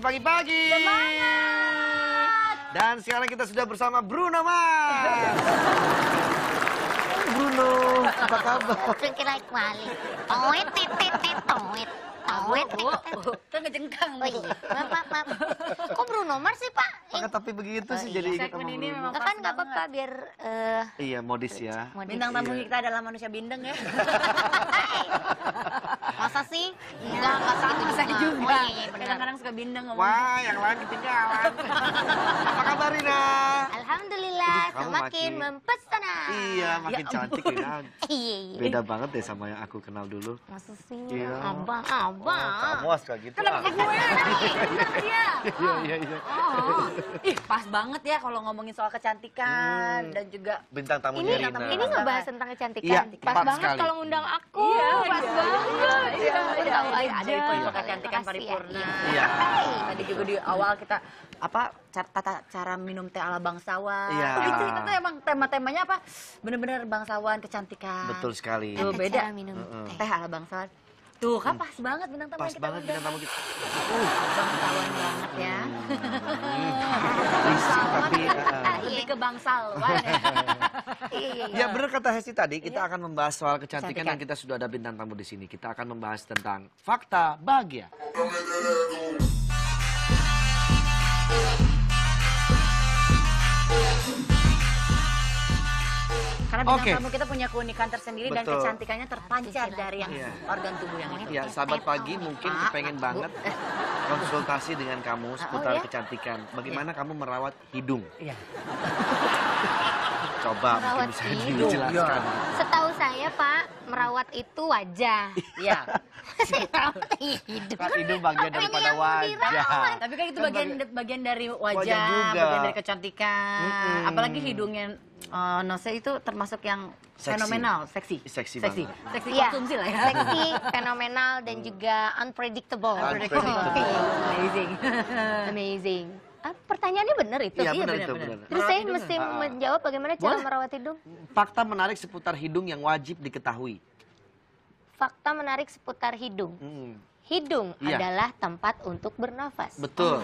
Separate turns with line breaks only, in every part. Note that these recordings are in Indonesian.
pagi-pagi.
Semangat!
Dan sekarang kita sudah bersama Bruno Mars. Bruno, apa kabar?
Kira kembali. Toet, tet, toet. Toet,
Kan ngejengkang.
Oh iya, maaf. Kok Bruno Mars sih, Pak?
Maka tapi begitu sih
iya.
jadi ingat sama
Segmen ini
Bruno.
memang
Kan
pas
nggak apa-apa
banget.
biar
Iya, modis ya.
modis.
Bintang tamu kita adalah manusia bindeng ya.
Masa sih? Enggak segitu
Bisa
juga.
juga.
Oh iya, benar.
Kadang-kadang suka bindeng ngomong.
Wah, yang lain ketinggalan. Apa kabar Rina?
Alhamdulillah,
Ih, kamu
semakin
makin-
mempesona.
Iya, makin cantik Rina.
Iya.
Beda banget deh sama yang aku kenal dulu.
Masa sih?
Iya.
Abang.
suka gitu.
Kenapa ke gue? Bener dia.
Iya.
Oh. Ih, pas banget ya kalau ngomongin soal kecantikan dan juga
Bintang tamunya
Ini
Rina.
ini ngebahas tentang kecantikan.
Iya,
Pas
tepat
banget
sekali.
kalau ngundang aku.
Iya,
Pas
iya.
banget.
Iya,
Aku
iya,
tahu
iya.
aja.
Ada info kecantikan
Makasih ya.
paripurna.
Iya.
Tadi juga di awal kita tata cara minum teh ala bangsawan.
Iya.
Itu kita tuh emang tema-temanya apa? Bener-bener bangsawan, kecantikan.
Betul sekali.
Tuh,
Tata
beda.
cara minum teh.
Teh ala bangsawan. Tuh kan pas banget bintang tamu
Pas
kita
banget
undang.
bintang tamu kita.
Bangsawan banget ya.
Risik tapi
Lebih ke bangsawan ya.
Iya.
ya benar kata Hesti tadi, kita
Iya.
akan membahas soal kecantikan
Kecantikan.
dan kita sudah ada bintang tamu di sini. Kita akan membahas tentang fakta bahagia.
Karena bintang
Oke.
tamu kita punya keunikan tersendiri dan
Betul.
kecantikannya terpancar dari yang
Iya.
organ tubuh yang itu.
Ya, sahabat pagi mungkin
Pak,
kepengen
Bu.
banget konsultasi dengan kamu seputar
Oh, ya?
kecantikan. Bagaimana kamu merawat hidung?
Iya.
Coba mungkin
Merawat
bisa
hidung.
dijelaskan.
Setahu saya, Pak, merawat itu wajah.
Iya.
Merawat hidung.
Kan hidung bagian
Apa ini
daripada
yang mau
wajah.
dirawat?
Tapi kan itu
Kan
bagian dari wajah,
Wajah juga.
bagian dari kecantikan.
Mm-mm.
Apalagi hidungnya Nose itu termasuk yang
Seksi.
fenomenal, seksi.
Seksi
Seksi
banget.
Iya.
konsumsi lah ya.
Seksi, fenomenal, dan juga unpredictable.
Unpredictable.
Amazing.
Amazing. Pertanyaannya benar itu?
Iya,
Iya,
benar
benar,
itu,
benar.
benar.
Terus saya
Merawat
mesti
hidung.
menjawab bagaimana cara
Boleh.
merawat hidung?
Fakta menarik seputar hidung yang wajib diketahui.
Fakta menarik seputar hidung. Hidung
Iya.
adalah tempat untuk bernafas.
Betul.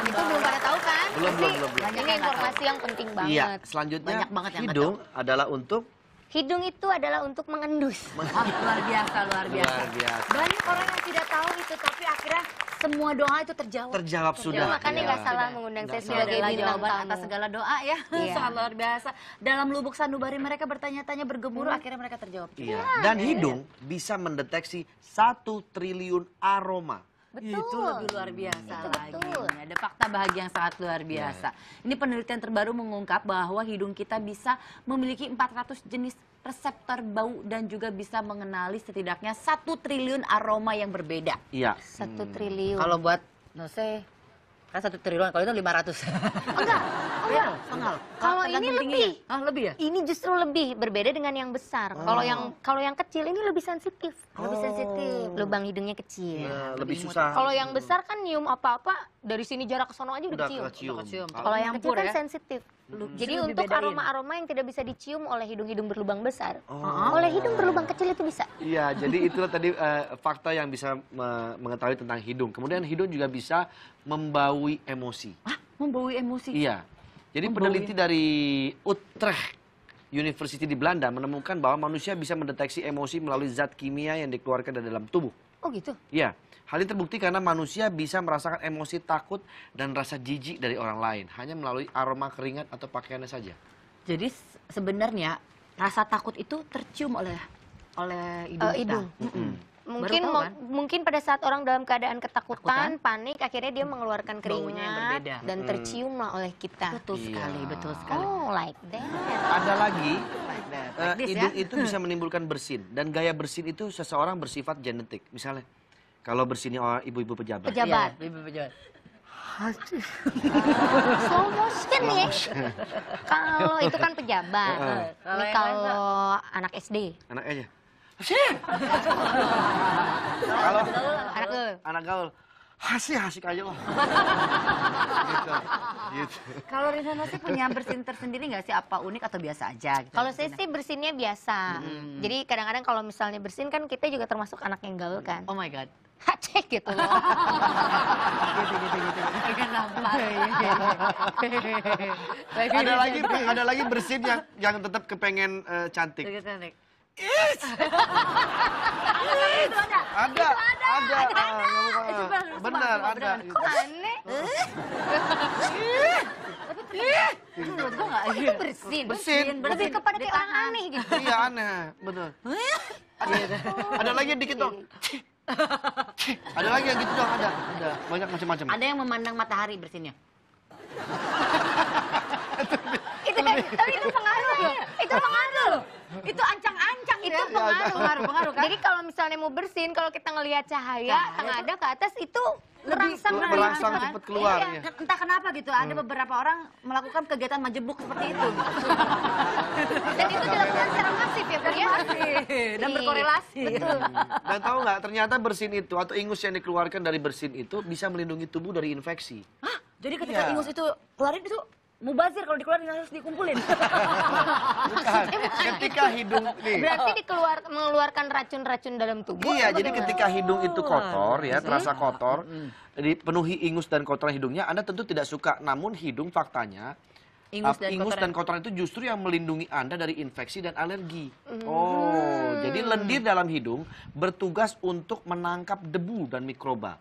Itu belum pada tahu kan?
Belum.
Ini
Banyak yang nggak
informasi yang penting
Iya,
banget.
selanjutnya
Banyak banget yang nggak
hidung adalah untuk
Hidung itu adalah untuk mengendus.
Ah, luar biasa, luar biasa.
luar biasa.
Banyak orang yang tidak tahu itu, tapi akhirnya semua doa itu terjawab.
Terjawab sudah.
Ya, makanya
Iya.
nggak salah mengundang
Nggak
saya
salah.
sebagai
Adalah
bintang
jawaban
tamu.
atas segala doa ya.
Iya.
Sangat luar biasa. Dalam lubuk sanubari mereka bertanya-tanya, bergemuruh, akhirnya mereka terjawab.
Iya. Dan hidung bisa mendeteksi 1 triliun aroma.
Betul.
Itu lebih luar biasa
Itu
lagi.
betul.
Ada fakta bahagia yang sangat luar biasa. Ini penelitian terbaru mengungkap bahwa hidung kita bisa memiliki 400 jenis reseptor bau dan juga bisa mengenali setidaknya 1 triliun aroma yang berbeda.
Iya.
1 triliun.
Kalau buat Nose kan 1 triliun, kalau itu 500.
enggak.
Iya, sangat.
Kalau ini
Tergantung
lebih.
tingginya. Ah, lebih ya?
Ini justru lebih berbeda dengan yang besar. Kalau yang kecil ini lebih sensitif.
Lebih sensitif.
Lubang hidungnya kecil.
Nah,
lebih
lebih susah.
Kalau yang besar kan nyium apa-apa dari sini jarak ke sono aja udah
udah
kecium.
kecium.
kecium.
Kalau yang kecil
Nyampur
kan
ya?
sensitif. Jadi
Lebih
untuk
bedain.
aroma-aroma yang tidak bisa dicium oleh hidung-hidung berlubang besar,
Oh.
oleh hidung berlubang kecil itu bisa.
Iya, jadi itulah tadi fakta yang bisa mengetahui tentang hidung. Kemudian hidung juga bisa membaui emosi.
Hah? Membawa emosi?
Iya. Jadi
Membaui.
peneliti dari Utrecht University di Belanda menemukan bahwa manusia bisa mendeteksi emosi melalui zat kimia yang dikeluarkan dari dalam tubuh.
Oh gitu?
Iya. Hal ini terbukti karena manusia bisa merasakan emosi takut dan rasa jijik dari orang lain hanya melalui aroma keringat atau pakaiannya saja.
Jadi sebenarnya rasa takut itu tercium oleh hidung kita.
Hidung. Mungkin
tahu kan?
mungkin pada saat orang dalam keadaan ketakutan,
Takutan.
panik, akhirnya dia mengeluarkan
Baunya yang
keringat
berbeda.
dan terciumlah oleh kita.
Betul
Iya.
sekali, betul sekali.
Oh, like that.
Ada lagi,
Like this,
hidung
ya?
itu bisa menimbulkan bersin dan gaya bersin itu seseorang bersifat genetik. Misalnya, kalau bersinnya orang ibu-ibu pejabat.
Pejabat.
Iya, ibu pejabat.
Slow motion ya. Kalau itu kan pejabat.
Kalau
Ini
yang
kalau anak SD.
Anak aja. Kalau
Anak gaul.
anak gaul. Asik aja lah. Gitu. Gitu.
Kalau Rizana sih punya bersin tersendiri nggak sih? Apa unik atau biasa aja? Gitu,
Kalau saya sih bersinnya biasa. Jadi kadang-kadang kalau misalnya bersin kan kita juga termasuk anak yang gaul kan.
Oh my god.
Hacek gitu loh.
Gitu. Pengen nampak.
Ada lagi bersin yang tetap kepengen cantik. Ada. Benar, ada.
Kok aneh?
Menurut gua nggak.
Itu bersin.
Bersin.
Lebih kepada kayak orang aneh gitu.
Iya aneh, betul. Ada lagi yang dikit dong. Ada lagi yang gitu dong, ada. Banyak macam-macam.
Ada yang memandang matahari bersinnya.
Itu kan, tapi itu pengaruh loh. Itu pengaruh loh.
Itu ancang-ancang
Itu
ya.
pengaruh kan. Jadi kalau misalnya mau bersin, kalau kita ngelihat cahaya ada ke atas itu
Merangsang cepat keluar.
Iya. Entah kenapa gitu, ada beberapa orang melakukan kegiatan majebuk seperti itu.
Dan itu dilakukan secara masif ya, Bu ya.
Dan berkorelasi.
Betul.
Dan tahu nggak, ternyata bersin itu atau ingus yang dikeluarkan dari bersin itu bisa melindungi tubuh dari infeksi.
Hah? Jadi ketika
Iya.
ingus itu keluarin itu mubazir, kalau dikeluarin harus dikumpulin.
Bukan. Ketika hidung nih.
Berarti mengeluarkan racun-racun dalam tubuh.
Iya,
atau
jadi
bagaimana?
ketika hidung itu kotor ya, terasa kotor, dipenuhi ingus dan kotoran hidungnya, Anda tentu tidak suka. Namun hidung faktanya
Ingus
dan
dan
kotoran itu justru yang melindungi Anda dari infeksi dan alergi. Oh, jadi lendir dalam hidung bertugas untuk menangkap debu dan mikroba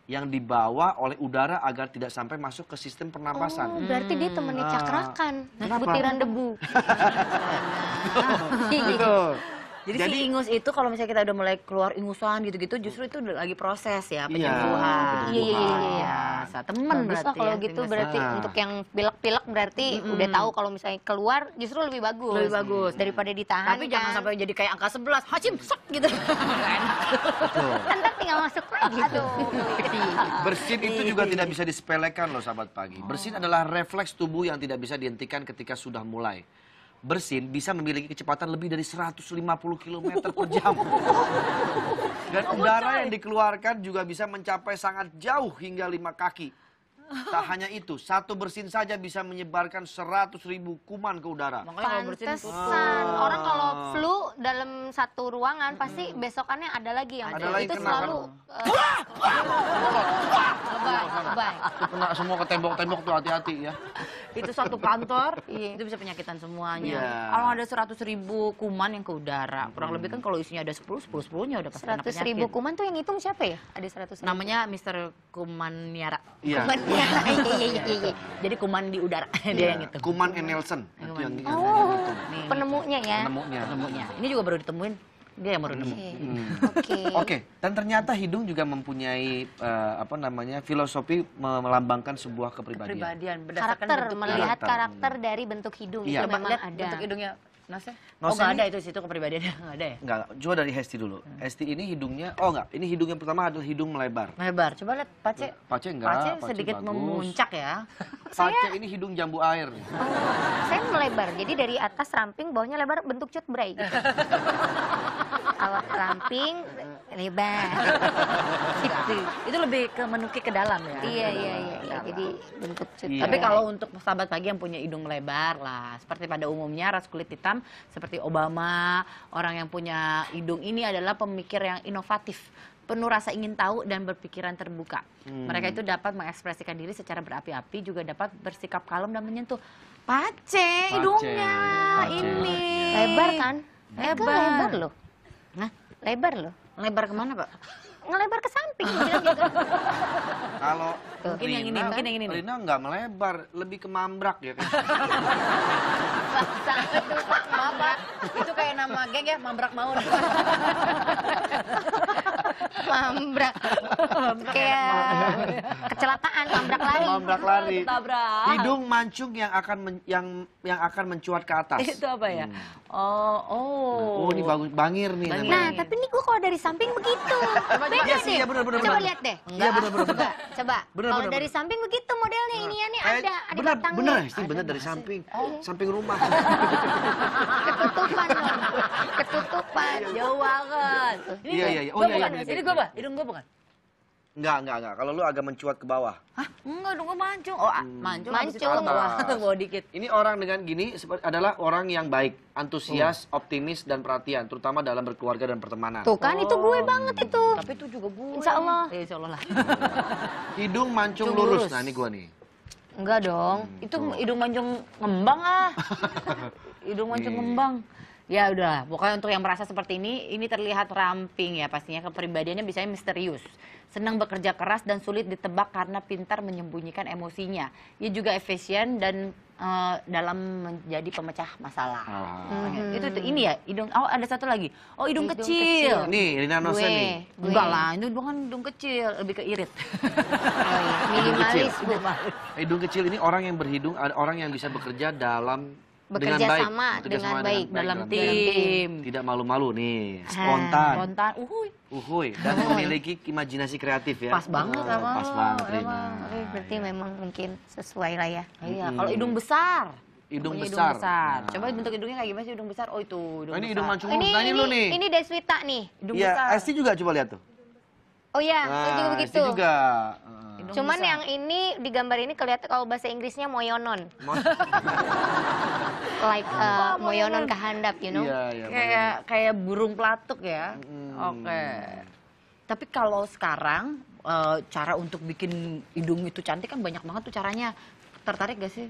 yang dibawa oleh udara agar tidak sampai masuk ke sistem pernapasan.
Oh, berarti dia temennya cakrakan.
Kenapa?
Butiran debu.
Betul.
Jadi si ingus itu kalau misalnya kita udah mulai keluar ingusan gitu-gitu, justru itu udah lagi proses ya,
penyembuhan.
penyembuhan.
Iya.
Temen
Bagus
berarti
lah kalau
ya,
gitu,
ingus.
berarti
Nah.
untuk yang pilek-pilek berarti udah tahu kalau misalnya keluar justru lebih bagus.
Lebih bagus.
Daripada ditahan.
Tapi jangan sampai jadi kayak angka 11, hacim, sak gitu.
Betul.
Ntar tinggal masuk lagi. Aduh.
Bersin itu juga tidak bisa disepelekan loh sahabat pagi. Bersin adalah refleks tubuh yang tidak bisa dihentikan ketika sudah mulai. Bersin bisa memiliki kecepatan lebih dari 150 km per jam. Dan udara yang dikeluarkan juga bisa mencapai sangat jauh hingga 5 kaki. Tak hanya itu, satu bersin saja bisa menyebarkan 100.000 kuman ke udara.
Makanya kalau bersin tuh.
Pantesan orang kalau flu dalam satu ruangan pasti besokannya ada lagi yang
Ada
flu.
lagi
Itu
kena
selalu lebay.
Itu kena semua ke tembok-tembok tuh, hati-hati ya.
Itu satu kantor,
Iya.
itu bisa penyakitan semuanya.
Iya.
Kalau ada 100.000 kuman yang ke udara, kurang lebih kan kalau isinya ada 10-10-10-nya udah pasti kena
100.000
penyakit.
kuman tuh yang hitung siapa ya? Ada 100.000.
Namanya Mr. Kumaniara.
Iya.
Kuman. Iya.
Jadi kuman di udara, dia yang itu.
Kuman and Nelson. Itu yang
Oh,
itu.
Nih,
penemunya ya.
Penemunya.
penemunya. Ini juga baru ditemuin, dia yang baru nemu.
Oke.
Oke, dan ternyata hidung juga mempunyai filosofi melambangkan sebuah kepribadian.
Kepribadian berdasarkan
Karakter,
bentuk
melihat
Karakter.
karakter dari bentuk hidung
Iya.
itu
Coba
memang
lihat
ada.
bentuk hidungnya Nasnya.
Nasnya
Oh nggak
ini-
ada itu situ kepribadiannya, nggak ada ya?
Enggak, coba dari Hesti dulu. Hesti ini hidungnya, ini hidung yang pertama adalah hidung melebar.
Lebar, coba lihat Pace.
Pace enggak,
Pace
Pace
sedikit
bagus.
memuncak ya.
Pace ini hidung jambu air nih.
Saya melebar, jadi dari atas ramping, bawahnya lebar, bentuk cut bray gitu. Awal ramping, lebar. Gitu.
Itu lebih ke menukik ke dalam ya.
Iya. Jadi bentuk cut.
Iya.
Tapi kalau untuk sahabat pagi yang punya hidung lebar lah, seperti pada umumnya ras kulit hitam seperti Obama, orang yang punya hidung ini adalah pemikir yang inovatif, penuh rasa ingin tahu dan berpikiran terbuka. Mereka itu dapat mengekspresikan diri secara berapi-api, juga dapat bersikap kalem dan menyentuh. Pace hidungnya
Pace.
ini.
Lebar kan? Lebar loh.
Nah,
Lebar loh.
lebar kemana Pak?
Ngelebar ke samping. bilang gitu.
Kalau
Mungkin yang ini, mungkin yang ini nih.
Rina enggak melebar, lebih ke mambrak ya kan.
Mambrak. Itu kayak nama geng ya, Mambrak Maun.
Mambrak. Kayak kecelakaan, mambrak lari.
Mambrak lari.
Tabrak.
Hidung mancung yang akan mencuat ke atas.
Itu apa ya? Oh.
Oh, ini bagus, bangir nih
Bangir.
namanya.
Nah, tapi ini gua kalau dari samping begitu. Beda
Iya
deh.
sih, iya benar.
Coba lihat deh.
Iya benar.
Coba.
Bener,
Kalau
bener,
dari
bener.
samping begitu modelnya iniannya ada
benar,
batangnya.
benar, sih benar dari samping. Samping rumah.
Ketutupan loh. Ketutupan.
Jauh banget.
Iya. Oh
Gua
iya,
bukan.
iya.
Ini gua apa? Hidung gua bukan.
Enggak. Kalau lu agak mencuat ke bawah.
Hah? Enggak dong, gue mancung. Oh, mancung habis itu
Mancung.
ke bawah.
Atas.
Bawah dikit.
Ini orang dengan gini adalah orang yang baik, antusias, optimis, dan perhatian, terutama dalam berkeluarga dan pertemanan.
Tuh kan itu gue banget itu.
Tapi itu juga gue.
Insya Allah.
Ya, insya Allah lah.
Hidung mancung
Mancung
lurus.
lurus.
Nah, ini gua nih.
Enggak dong.
Itu hidung mancung ngembang ah. Hidung mancung
Nih.
ngembang. Ya udah, pokoknya untuk yang merasa seperti ini terlihat ramping ya pastinya. Kepribadiannya biasanya misterius. Senang bekerja keras dan sulit ditebak karena pintar menyembunyikan emosinya. Ia juga efisien dan dalam menjadi pemecah masalah. Itu ini ya, hidung. Oh, ada satu lagi. Oh, hidung
Hidung
kecil.
kecil.
Nih, Rina Nose nih.
Enggak lah, itu bukan hidung kecil, lebih ke irit.
Oh, iya. Minimalis, Bu.
Hidung kecil ini orang yang berhidung, orang yang bisa bekerja dalam
Bekerja
dengan baik.
sama
Bekerja
dengan
sama
baik.
Dalam
dalam tim.
tim.
Tidak malu-malu nih, spontan,
Spontan.
uhuy, dan memiliki imajinasi kreatif ya.
Pas banget
Oh,
sama.
Pas banget, Rina.
Emang.
Berarti memang mungkin sesuai lah ya.
Iya, kalau hidung besar.
Hidung
Pokoknya
besar.
Coba bentuk hidungnya kayak gimana sih hidung besar? Oh itu hidung
Oh, ini
besar.
hidung mancung lurus. Nah, ini lu nih.
Ini Deswita nih.
Hidung
Iya,
besar.
Esti juga coba lihat tuh.
Oh iya, saya juga begitu.
Esti juga.
Hidung
Cuman
besar.
yang ini di gambar ini kelihatan kalau bahasa Inggrisnya moyonon. Like moyonon kehandap, you know.
Iya.
Kayak burung pelatuk ya. Oke. Tapi kalau sekarang cara untuk bikin hidung itu cantik kan banyak banget tuh caranya. Tertarik gak sih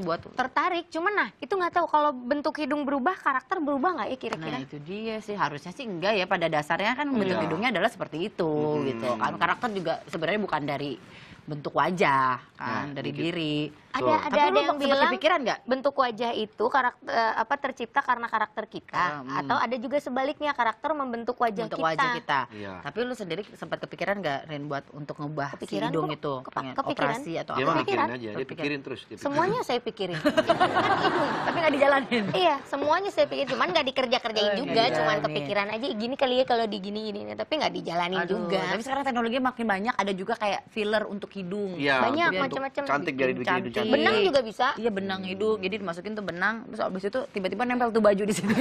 buat
Tertarik, cuman nah itu nggak tahu kalau bentuk hidung berubah, karakter berubah nggak ya kira-kira?
Nah itu dia sih, harusnya sih enggak ya, pada dasarnya kan bentuk
Iya.
hidungnya adalah seperti itu gitu kan. Karakter juga sebenarnya bukan dari bentuk wajah kan,
Nah,
dari
dikit.
diri.
Ada
Tapi
ada
lu
yang
sempat
bilang
kepikiran nggak?
bentuk wajah itu karakter tercipta karena karakter kita, atau ada juga sebaliknya karakter membentuk wajah
Untuk
kita.
wajah kita.
Iya.
Tapi lu sendiri sempat kepikiran nggak, Ren, buat untuk ngubah si
Kepikiran
hidung
kok.
itu? Pengen
Kepikiran.
operasi atau
Dia
apa?
mah mikirin
Kepikiran.
aja, dia
Kepikiran.
pikirin terus. Dia pikirin.
Semuanya saya pikirin. Kan hidung.
Tapi nggak dijalanin.
Iya, semuanya saya pikirin, cuman nggak dikerja-kerjain
Oh,
juga,
nggak
cuman
dijalanin.
kepikiran aja gini kali ya kalau digini-gini, tapi nggak dijalanin
Aduh,
juga.
tapi sekarang teknologi makin banyak, ada juga kayak filler untuk hidung.
Iya,
Banyak,
untuk
macam-macam.
Cantik biar dibikin hidung cantik.
Benang juga bisa.
Iya, benang hidung. Jadi dimasukin tuh benang, terus abis itu tiba-tiba nempel tuh baju di sini.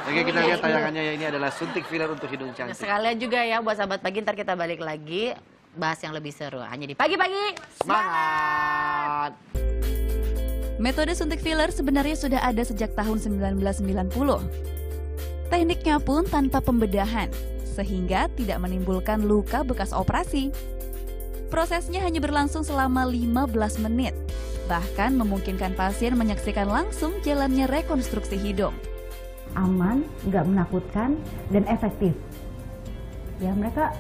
Oke, kita lihat tayangannya ya, ini adalah suntik filler untuk hidung
Nah,
cantik.
sekalian juga ya buat sahabat pagi, ntar kita balik lagi bahas yang lebih seru. Hanya di pagi-pagi.
Semangat!
Metode suntik filler sebenarnya sudah ada sejak tahun 1990. Tekniknya pun tanpa pembedahan, sehingga tidak menimbulkan luka bekas operasi. Prosesnya hanya berlangsung selama 15 menit, bahkan memungkinkan pasien menyaksikan langsung jalannya rekonstruksi hidung.
Aman, nggak menakutkan, dan efektif. Ya, mereka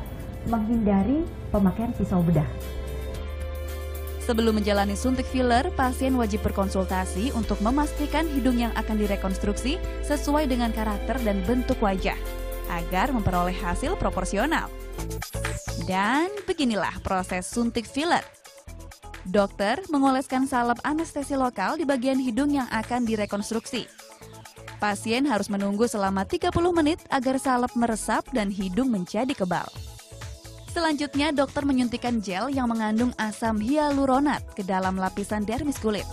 menghindari pemakaian pisau bedah.
Sebelum menjalani suntik filler, pasien wajib berkonsultasi untuk memastikan hidung yang akan direkonstruksi sesuai dengan karakter dan bentuk wajah, agar memperoleh hasil proporsional. Dan beginilah proses suntik filler. Dokter mengoleskan salep anestesi lokal di bagian hidung yang akan direkonstruksi. Pasien harus menunggu selama 30 menit agar salep meresap dan hidung menjadi kebal. Selanjutnya, dokter menyuntikkan gel yang mengandung asam hyaluronat ke dalam lapisan dermis kulit.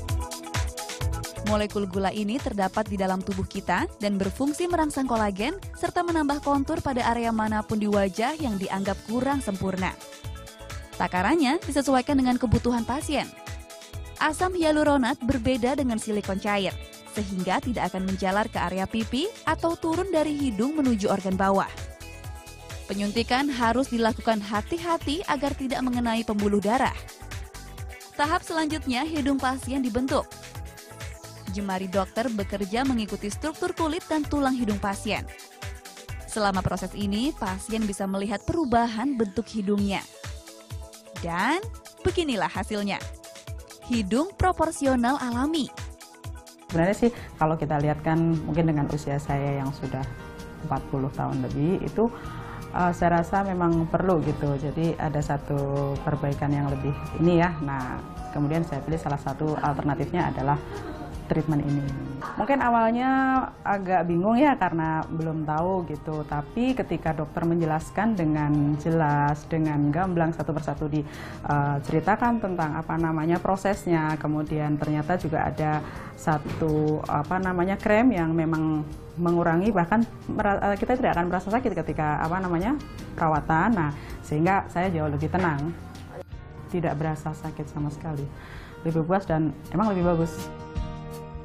Molekul gula ini terdapat di dalam tubuh kita dan berfungsi merangsang kolagen serta menambah kontur pada area manapun di wajah yang dianggap kurang sempurna. Takarannya disesuaikan dengan kebutuhan pasien. Asam hyaluronat berbeda dengan silikon cair, sehingga tidak akan menjalar ke area pipi atau turun dari hidung menuju organ bawah. Penyuntikan harus dilakukan hati-hati agar tidak mengenai pembuluh darah. Tahap selanjutnya, hidung pasien dibentuk. Jemari dokter bekerja mengikuti struktur kulit dan tulang hidung pasien. Selama proses ini, pasien bisa melihat perubahan bentuk hidungnya. Dan beginilah hasilnya. Hidung proporsional alami.
Sebenarnya sih kalau kita lihat kan mungkin dengan usia saya yang sudah 40 tahun lebih itu saya rasa memang perlu gitu. Jadi ada satu perbaikan yang lebih ini ya. Nah, kemudian saya pilih salah satu alternatifnya adalah treatment ini. Mungkin awalnya agak bingung ya karena belum tahu gitu. Tapi ketika dokter menjelaskan dengan jelas, dengan gamblang satu persatu diceritakan tentang apa namanya prosesnya. Kemudian ternyata juga ada satu apa namanya krem yang memang mengurangi, bahkan kita tidak akan merasa sakit ketika apa namanya perawatan. Nah, Sehingga saya jauh lebih tenang, tidak berasa sakit sama sekali, lebih puas dan emang lebih bagus.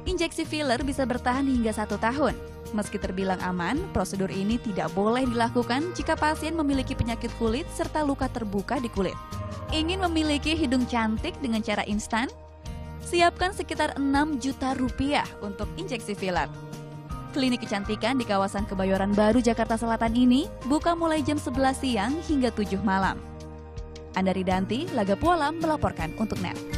Injeksi filler bisa bertahan hingga 1 tahun. Meski terbilang aman, prosedur ini tidak boleh dilakukan jika pasien memiliki penyakit kulit serta luka terbuka di kulit. Ingin memiliki hidung cantik dengan cara instan? Siapkan sekitar 6 juta rupiah untuk injeksi filler. Klinik kecantikan di kawasan Kebayoran Baru, Jakarta Selatan ini buka mulai jam 11 siang hingga 7 malam. Anda Ridanti, Laga Pualam melaporkan untuk NET.